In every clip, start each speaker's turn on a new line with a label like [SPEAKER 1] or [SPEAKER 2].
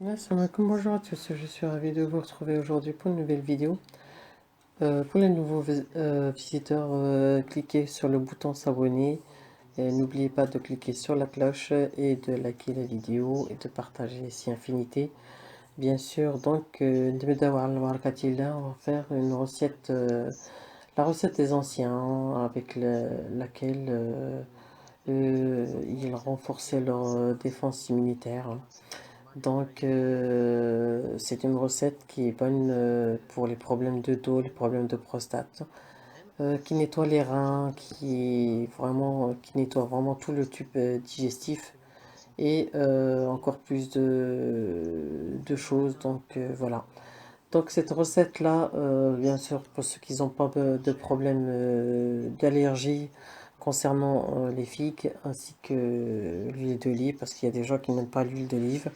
[SPEAKER 1] Assalamu alaikum, bonjour à tous, je suis ravi de vous retrouver aujourd'hui pour une nouvelle vidéo. Pour les nouveaux visiteurs, cliquez sur le bouton s'abonner et n'oubliez pas de cliquer sur la cloche et de liker la vidéo et de partager si infinité. Bien sûr, donc, نبداو على بركة الله, on va faire une recette, la recette des anciens avec laquelle ils renforçaient leur défense immunitaire. Donc, c'est une recette qui est bonne pour les problèmes de dos, les problèmes de prostate, qui nettoie les reins, qui nettoie vraiment tout le tube digestif et encore plus de choses. Donc, voilà. Donc, cette recette-là, bien sûr, pour ceux qui n'ont pas de problème d'allergie concernant les figues ainsi que l'huile d'olive, parce qu'il y a des gens qui n'aiment pas l'huile d'olive.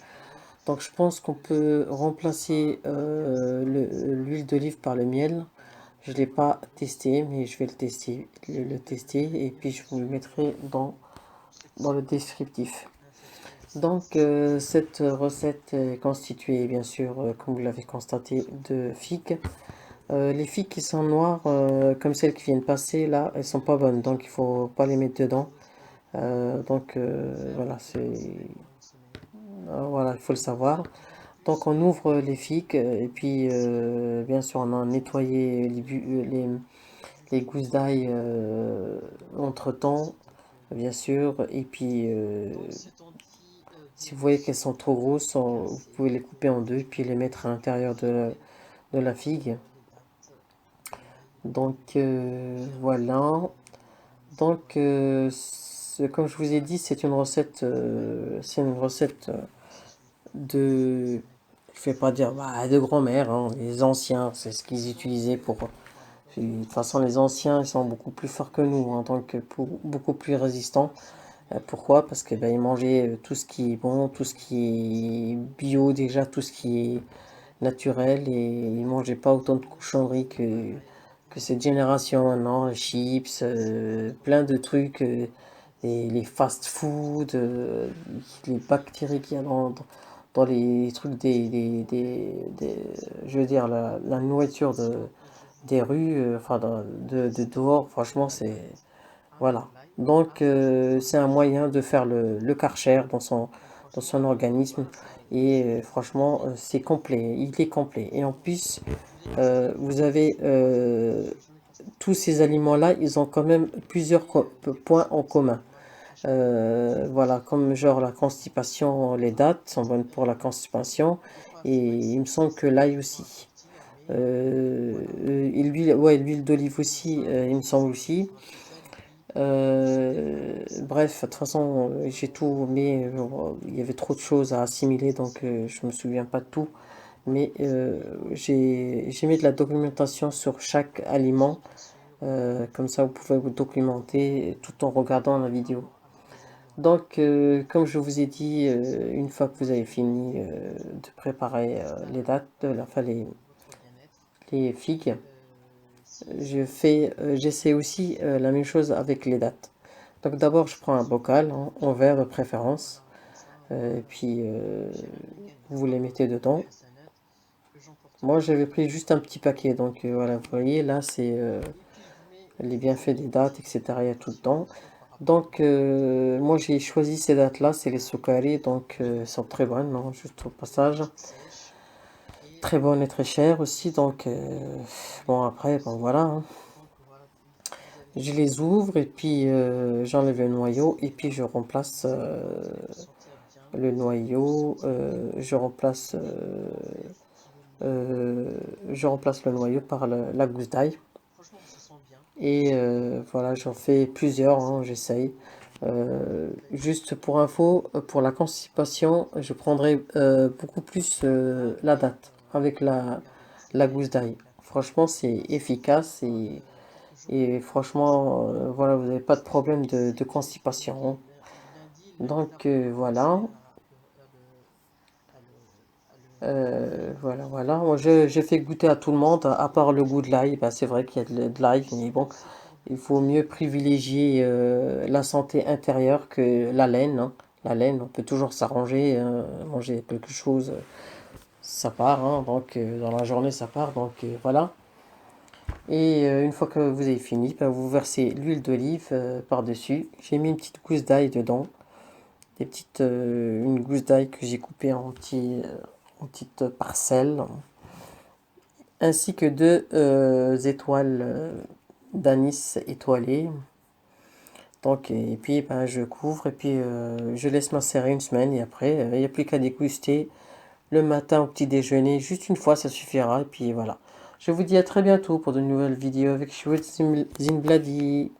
[SPEAKER 1] Donc je pense qu'on peut remplacer l'huile d'olive par le miel. Je ne l'ai pas testé, mais je vais le tester et puis je vous le mettrai dans le descriptif. Donc cette recette est constituée bien sûr, comme vous l'avez constaté, de figues. Les figues qui sont noires, comme celles qui viennent passer là, elles sont pas bonnes, donc il faut pas les mettre dedans. Voilà, voilà, il faut le savoir. Donc on ouvre les figues et puis bien sûr on a nettoyé les gousses d'ail entre temps, bien sûr. Et puis si vous voyez qu'elles sont trop grosses, vous pouvez les couper en deux et puis les mettre à l'intérieur de la figue. Donc voilà. Donc comme je vous ai dit, c'est une recette de, je vais pas dire bah, de grand-mère, hein, les anciens, c'est ce qu'ils utilisaient pour. De toute façon, les anciens, ils sont beaucoup plus forts que nous, en tant que beaucoup plus résistants. Pourquoi? Parce que ben, ils mangeaient tout ce qui est bon, tout ce qui est bio déjà, tout ce qui est naturel, et ils mangeaient pas autant de cochonneries que cette génération maintenant, les chips, plein de trucs, et les fast-food, les bactéries qu'il y a dans les trucs je veux dire, la nourriture des rues, enfin de dehors, franchement, c'est. Voilà. Donc, c'est un moyen de faire le Karcher dans son organisme. Et franchement, c'est complet. Il est complet. Et en plus, vous avez tous ces aliments-là, ils ont quand même plusieurs points en commun. Voilà, comme genre la constipation, les dattes sont bonnes pour la constipation. Et il me semble que l'ail aussi. Et l'huile, ouais, l'huile d'olive aussi, il me semble aussi. Bref, de toute façon, j'ai tout, mais il y avait trop de choses à assimiler, donc je me souviens pas de tout. Mais j'ai mis de la documentation sur chaque aliment, comme ça vous pouvez vous documenter tout en regardant la vidéo. Donc, comme je vous ai dit, une fois que vous avez fini de préparer les dates, enfin les figues, j'essaie aussi la même chose avec les dates. Donc d'abord, je prends un bocal en verre de préférence, et puis vous les mettez dedans. Moi, j'avais pris juste un petit paquet, donc voilà, vous voyez, là, c'est les bienfaits des dates, etc. Il y a tout dedans. Donc, moi, j'ai choisi ces dates-là, c'est les Soukari, donc elles sont très bonnes, hein, juste au passage. Très bonnes et très chères aussi, donc bon, après, bon, voilà, hein. Je les ouvre et puis j'enlève le noyau et puis le noyau, je remplace le noyau par la gousse d'ail. Et voilà, j'en fais plusieurs, hein, j'essaye. Juste pour info, pour la constipation, je prendrai beaucoup plus la date avec la gousse d'ail. Franchement, c'est efficace et franchement, voilà, vous n'avez pas de problème de constipation, hein. Donc voilà. Voilà. Moi, j'ai fait goûter à tout le monde, à part le goût de l'ail. Bah, c'est vrai qu'il y a de l'ail, mais bon, il faut mieux privilégier la santé intérieure que la laine, hein. la laine, on peut toujours s'arranger, manger quelque chose, ça part, hein, donc dans la journée ça part, donc voilà. Et une fois que vous avez fini, ben, vous versez l'huile d'olive par-dessus. J'ai mis une petite gousse d'ail dedans, une gousse d'ail que j'ai coupée en petites parcelles, ainsi que deux étoiles d'anis étoilées. Donc, et puis ben, je couvre et puis je laisse macérer une semaine et après il n'y a plus qu'à déguster le matin au petit déjeuner, juste une fois ça suffira et puis voilà. Je vous dis à très bientôt pour de nouvelles vidéos avec Shwed Zinbladi.